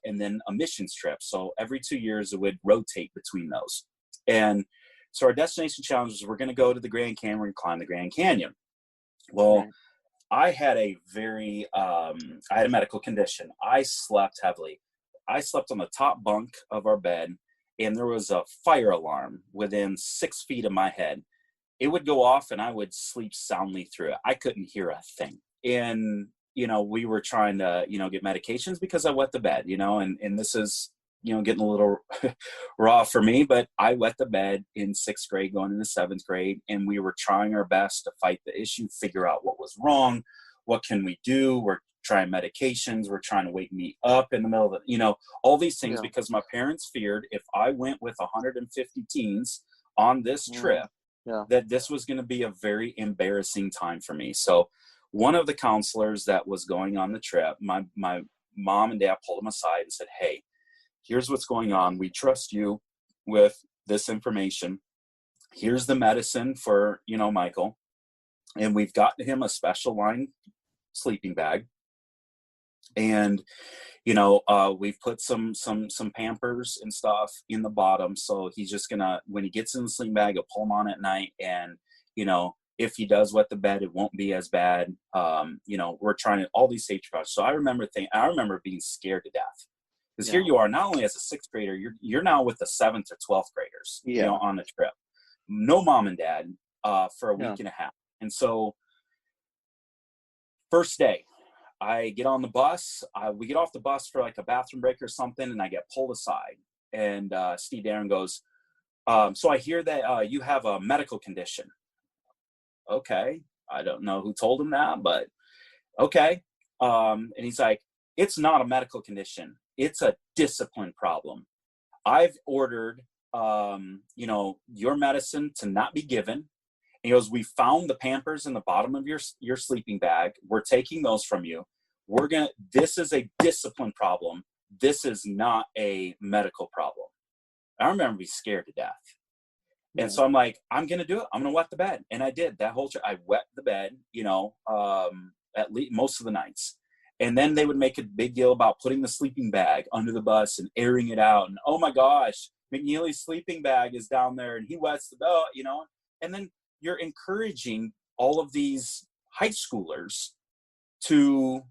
and then a missions trip. So every 2 years it would rotate between those. And so our Destination Challenge was, we're going to go to the Grand Canyon, we're going to climb the Grand Canyon. Well, I had a I had a medical condition. I slept heavily. I slept on the top bunk of our bed, and there was a fire alarm within 6 feet of my head. It would go off and I would sleep soundly through it. I couldn't hear a thing. And, you know, we were trying to, you know, get medications because I wet the bed, you know, and this is, you know, getting a little raw for me, but I wet the bed in 6th grade going into 7th grade. And we were trying our best to fight the issue, figure out what was wrong. What can we do? We're trying medications. We're trying to wake me up in the middle of it, you know, all these things, because my parents feared if I went with 150 teens on this trip, that this was going to be a very embarrassing time for me. So one of the counselors that was going on the trip, my mom and dad pulled him aside and said, hey, Here's what's going on. We trust you with this information. Here's the medicine for, Michael. And we've gotten him a special line sleeping bag. And, we've put some Pampers and stuff in the bottom. So he's just gonna, when he gets in the sleeping bag, he'll pull him on at night. And, if he does wet the bed, it won't be as bad. We're trying to, all these safety precautions. So I remember being scared to death. Because here you are, not only as a 6th grader, you're now with the 7th or 12th graders, on the trip. No mom and dad for a week and a half. And so first day, I get on the bus. We get off the bus for like a bathroom break or something, and I get pulled aside. And Steve Darren goes, so I hear that you have a medical condition. Okay. I don't know who told him that, but okay. And he's like, it's not a medical condition. It's a discipline problem. I've ordered, your medicine to not be given. And he goes, we found the Pampers in the bottom of your sleeping bag. We're taking those from you. This is a discipline problem. This is not a medical problem. I remember being scared to death. And so I'm like, I'm going to do it. I'm going to wet the bed. And I did that whole trip. I wet the bed, at least most of the nights. And then they would make a big deal about putting the sleeping bag under the bus and airing it out. And, oh my gosh, McNeilly's sleeping bag is down there and he wets the bed, and then you're encouraging all of these high schoolers to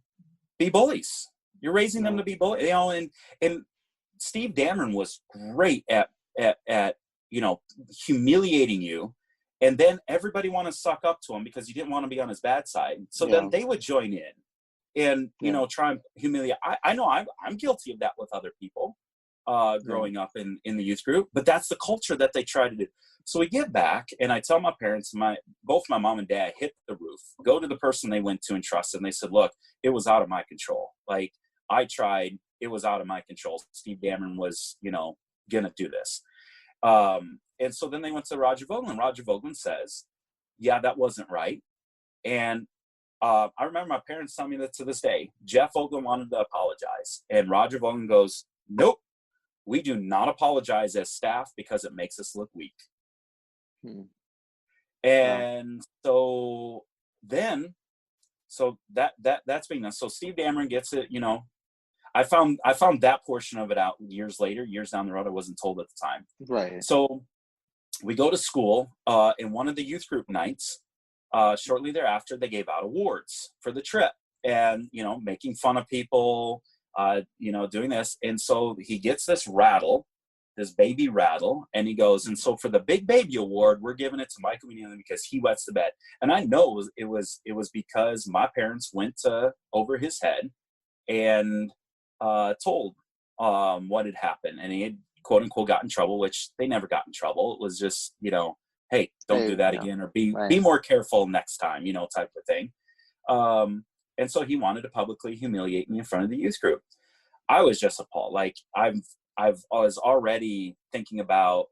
be bullies. You're raising them to be bullies, and Steve Dameron was great at humiliating you. And then everybody want to suck up to him because you didn't want to be on his bad side. So then they would join in and, try and humiliate. I know I'm guilty of that with other people growing up in the youth group, but that's the culture that they try to do. So we get back and I tell my parents, both my mom and dad hit the roof, go to the person they went to and trusted. And they said, look, it was out of my control. Like I tried, it was out of my control. Steve Dameron was, going to do this. And so then they went to Roger Vogelin. Roger Vogelin says, yeah, that wasn't right. And I remember my parents telling me that to this day. Jeff Vogelin wanted to apologize. And Roger Vogelin goes, nope, we do not apologize as staff because it makes us look weak. And so then, that's being done. So Steve Dameron gets it, I found that portion of it out years down the road. I wasn't told at the time. Right. So we go to school, and one of the youth group nights, shortly thereafter, they gave out awards for the trip and, making fun of people, doing this. And so he gets this baby rattle, and he goes, and so for the big baby award, we're giving it to Michael McNeilly because he wets the bed. And I know it was because my parents went over his head and told what had happened, and he had quote unquote got in trouble, which they never got in trouble. It was just, hey, don't do that again, or be more careful next time, type of thing. And so he wanted to publicly humiliate me in front of the youth group. I was just appalled. Like I was already thinking about,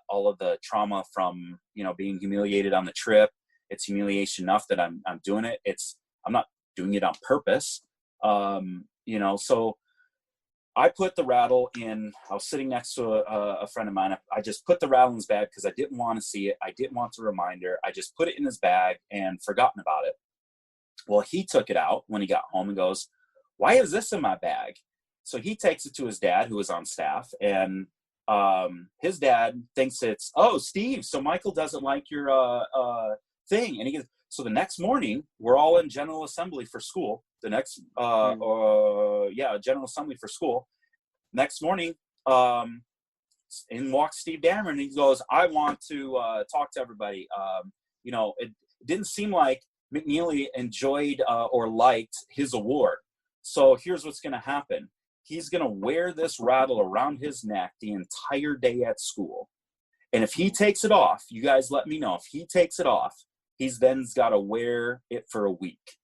all of the trauma from, being humiliated on the trip. It's humiliation enough that I'm doing it. I'm not doing it on purpose. So I put the rattle in. I was sitting next to a friend of mine. I just put the rattle in his bag because I didn't want to see it. I didn't want the reminder. I just put it in his bag and forgotten about it. Well, he took it out when he got home and goes, why is this in my bag? So he takes it to his dad, who was on staff, and his dad thinks it's, oh, Steve, so Michael doesn't like your thing. And he goes, so the next morning, we're all in General Assembly for school. General Assembly for school. Next morning, in walks Steve Dameron, and he goes, I want to talk to everybody. It didn't seem like McNeilly enjoyed or liked his award. So here's what's going to happen. He's going to wear this rattle around his neck the entire day at school. And if he takes it off, you guys let me know. If he takes it off, he's then got to wear it for a week.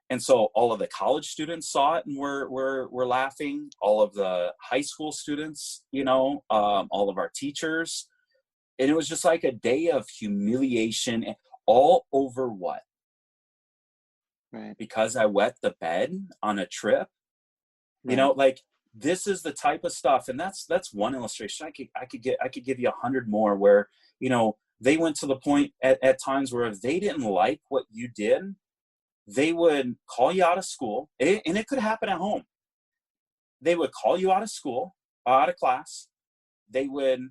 And so all of the college students saw it and were laughing. All of the high school students, all of our teachers. And it was just like a day of humiliation, all over what? Right. Because I wet the bed on a trip. Right. Like this is the type of stuff, and that's one illustration. I could give you 100 more where, you know, they went to the point at times where if they didn't like what you did, they would call you out of school, and it could happen at home. They would call you out of school, out of class. They would,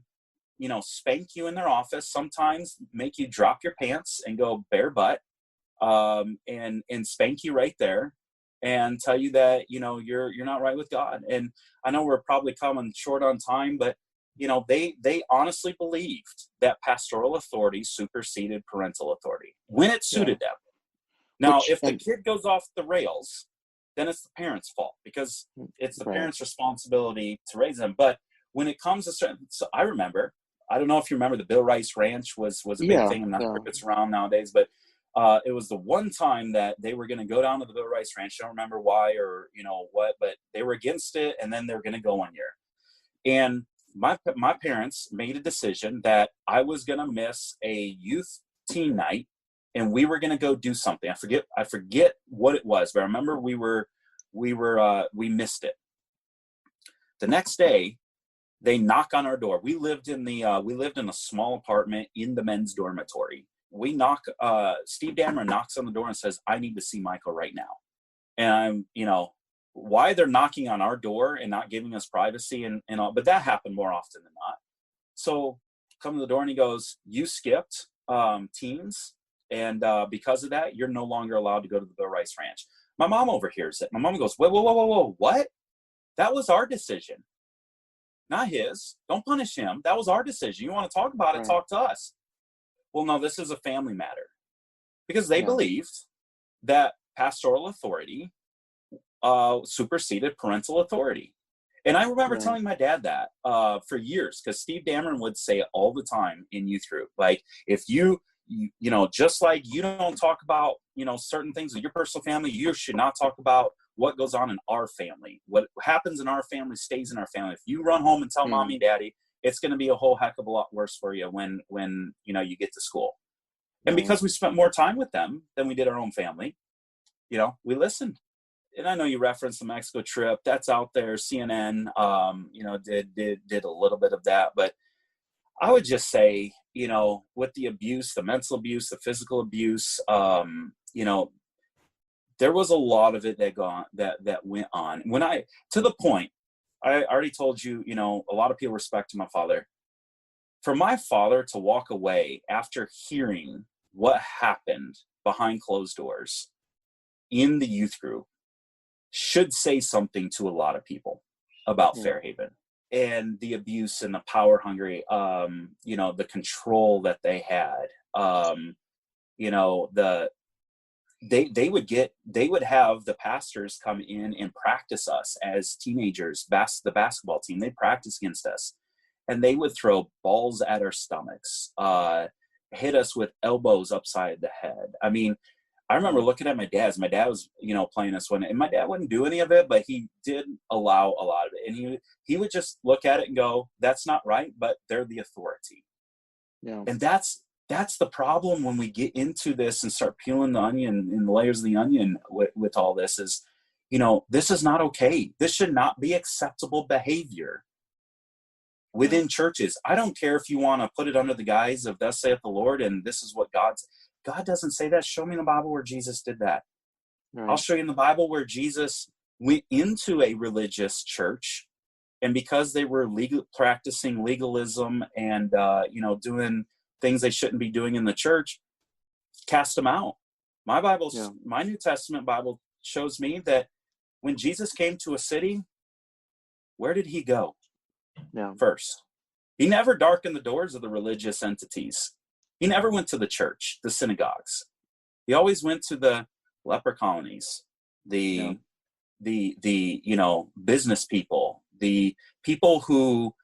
you know, spank you in their office, sometimes make you drop your pants and go bare butt, and spank you right there and tell you that, you know, you're not right with God. And I know we're probably coming short on time, but, you know, they honestly believed that pastoral authority superseded parental authority when it suited them. Now, if the kid goes off the rails, then it's the parents' fault, because it's the parents' responsibility to raise them. But when it comes to certain, so I remember, I don't know if you remember, the Bill Rice Ranch was a big thing. I'm not sure if it's around nowadays, but it was the one time that they were going to go down to the Bill Rice Ranch. I don't remember why or, you know, what, but they were against it, and then they were going to go one year. And my parents made a decision that I was going to miss a youth teen night, and we were going to go do something. I forget what it was, but I remember we missed it. The next day, they knock on our door. We lived in a small apartment in the men's dormitory. We knock, Steve Dammer knocks on the door and says, "I need to see Michael right now." And I'm, you know, why they're knocking on our door and not giving us privacy and all, but that happened more often than not. So come to the door and he goes, "You skipped teens. And because of that, you're no longer allowed to go to the Bill Rice Ranch." My mom overhears it. My mom goes, whoa, what? That was our decision, not his. Don't punish him. That was our decision. You want to talk about it, talk to us. Well, no, this is a family matter, because they believed that pastoral authority superseded parental authority. And I remember telling my dad that for years, because Steve Dameron would say it all the time in youth group. Like, if you know, just like you don't talk about, you know, certain things in your personal family, you should not talk about what goes on in our family. What happens in our family stays in our family. If you run home and tell mommy and daddy, it's going to be a whole heck of a lot worse for you when you know, you get to school. And because we spent more time with them than we did our own family, you know, we listened. And I know you referenced the Mexico trip. That's out there. CNN, you know, did a little bit of that. But I would just say, you know, with the abuse, the mental abuse, the physical abuse, you know, there was a lot of it that went on. To the point, I already told you, you know, a lot of people respected my father. For my father to walk away after hearing what happened behind closed doors in the youth group should say something to a lot of people about Fairhaven. And the abuse and the power hungry, you know, the control that they had, you know, they would have the pastors come in and practice us as teenagers, the basketball team. They practice against us, and they would throw balls at our stomachs, hit us with elbows upside the head. I mean, I remember looking at my dad. My dad was, you know, playing us one, and my dad wouldn't do any of it, but he did allow a lot of it. And he would just look at it and go, "That's not right, but they're the authority." Yeah. And that's the problem when we get into this and start peeling the onion and the layers of the onion with all this is, you know, this is not okay. This should not be acceptable behavior within churches. I don't care if you want to put it under the guise of "Thus saith the Lord," and this is what God doesn't say that. Show me in the Bible where Jesus did that. Right. I'll show you in the Bible where Jesus went into a religious church, and because they were practicing legalism and, you know, doing things they shouldn't be doing in the church, cast them out. My New Testament Bible shows me that when Jesus came to a city, where did he go? First, he never darkened the doors of the religious entities. He never went to the church, the synagogues. He always went to the leper colonies, the you know, business people, the people who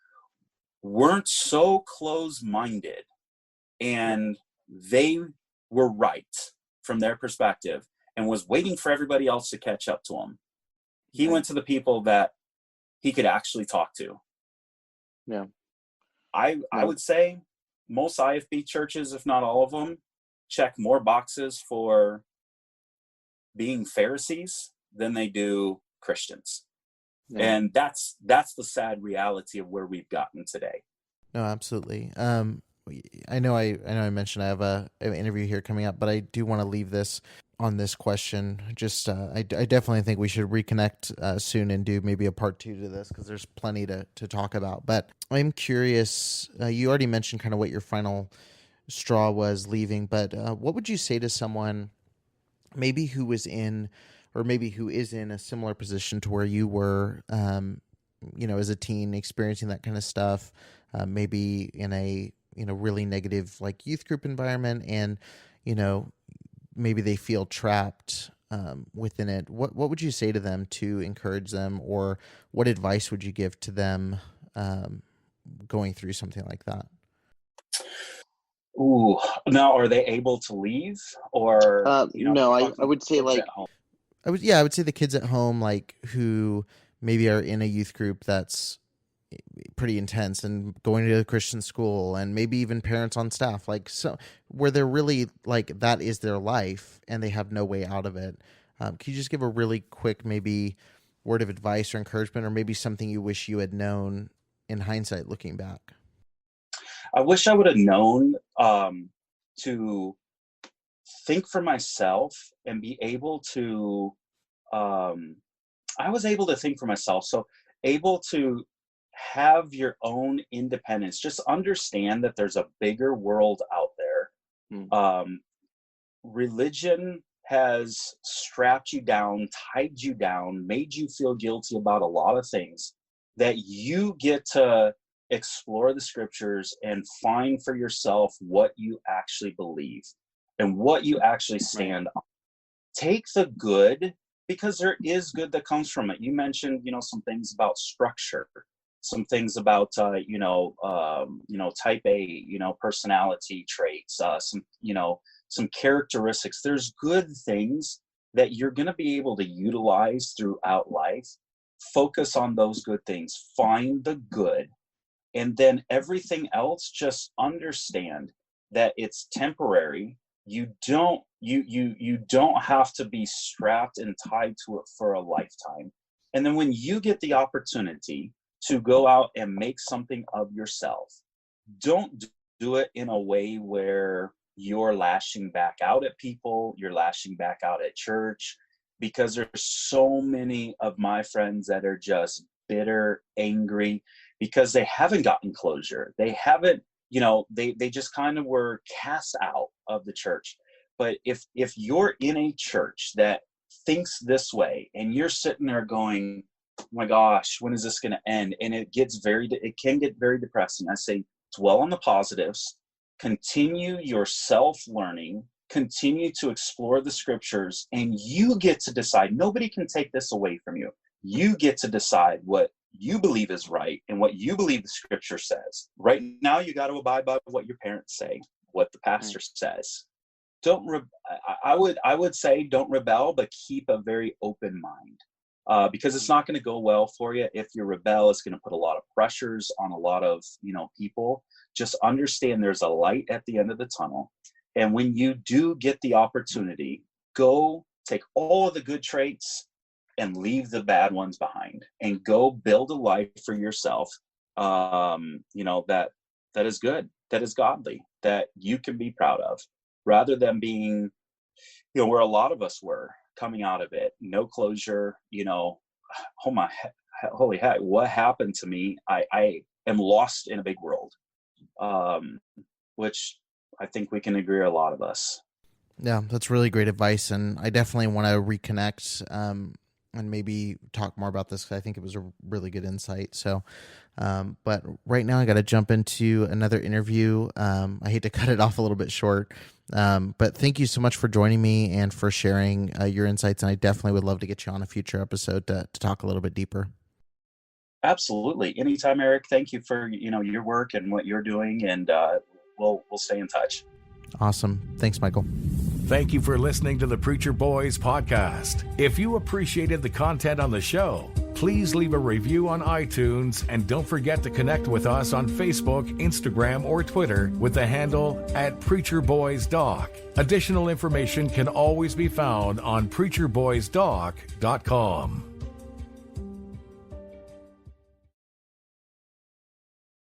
weren't so close-minded and they were right from their perspective and was waiting for everybody else to catch up to him. He went to the people that he could actually talk to. Yeah. I would say most IFB churches, if not all of them, check more boxes for being Pharisees than they do Christians. Yeah. And that's the sad reality of where we've gotten today. No, absolutely. I know I mentioned I have an interview here coming up, but I do want to leave this on this question. Just I definitely think we should reconnect soon and do maybe a part 2 to this, because there's plenty to talk about. But I'm curious, you already mentioned kind of what your final straw was leaving, but what would you say to someone maybe who was in, or maybe who is in a similar position to where you were, as a teen, experiencing that kind of stuff, maybe in a, really negative like youth group environment, and, maybe they feel trapped within it. What would you say to them to encourage them, or what advice would you give to them going through something like that? Ooh, now are they able to leave, or no? I would say like I would say the kids at home, like who maybe are in a youth group that's pretty intense and going to a Christian school, and maybe even parents on staff, like so where they're really like that is their life and they have no way out of it. Can you just give a really quick maybe word of advice or encouragement, or maybe something you wish you had known in hindsight looking back? I wish I would have known to think for myself and be able to, I was able to think for myself. So able to have your own independence, just understand that there's a bigger world out there. Religion has strapped you down, tied you down, made you feel guilty about a lot of things, that you get to explore the scriptures and find for yourself what you actually believe and what you actually stand on. Take the good, because there is good that comes from it. You mentioned, some things about structure, some things about, type A, personality traits, some characteristics. There's good things that you're going to be able to utilize throughout life. Focus on those good things. Find the good. And then everything else, just understand that it's temporary. You don't have to be strapped and tied to it for a lifetime. And then when you get the opportunity to go out and make something of yourself, don't do it in a way where you're lashing back out at people, you're lashing back out at church, because there's so many of my friends that are just bitter, angry, because they haven't gotten closure. They haven't, they just kind of were cast out of the church. But if you're in a church that thinks this way and you're sitting there going, oh my gosh, when is this going to end? And it can get very depressing. I say, dwell on the positives, continue your self-learning, continue to explore the scriptures, and you get to decide. Nobody can take this away from you. You get to decide what you believe is right and what you believe the scripture says. Right now, you got to abide by what your parents say, what the pastor says. I would say don't rebel, but keep a very open mind, because it's not going to go well for you. If you rebel, it's going to put a lot of pressures on a lot of people. Just understand there's a light at the end of the tunnel, and when you do get the opportunity, go take all of the good traits and leave the bad ones behind, and go build a life for yourself, that is good, that is godly, that you can be proud of, rather than being, where a lot of us were coming out of it, no closure, oh my, holy heck, what happened to me? I am lost in a big world, which I think we can agree, a lot of us. Yeah, that's really great advice. And I definitely want to reconnect, and maybe talk more about this, because I think it was a really good insight. So, but right now I got to jump into another interview. I hate to cut it off a little bit short, but thank you so much for joining me and for sharing your insights. And I definitely would love to get you on a future episode to talk a little bit deeper. Absolutely. Anytime, Eric. Thank you for, your work and what you're doing. And we'll stay in touch. Awesome. Thanks, Michael. Thank you for listening to the Preacher Boys podcast. If you appreciated the content on the show, please leave a review on iTunes, and don't forget to connect with us on Facebook, Instagram, or Twitter with the handle @PreacherBoysDoc. Additional information can always be found on PreacherBoysDoc.com.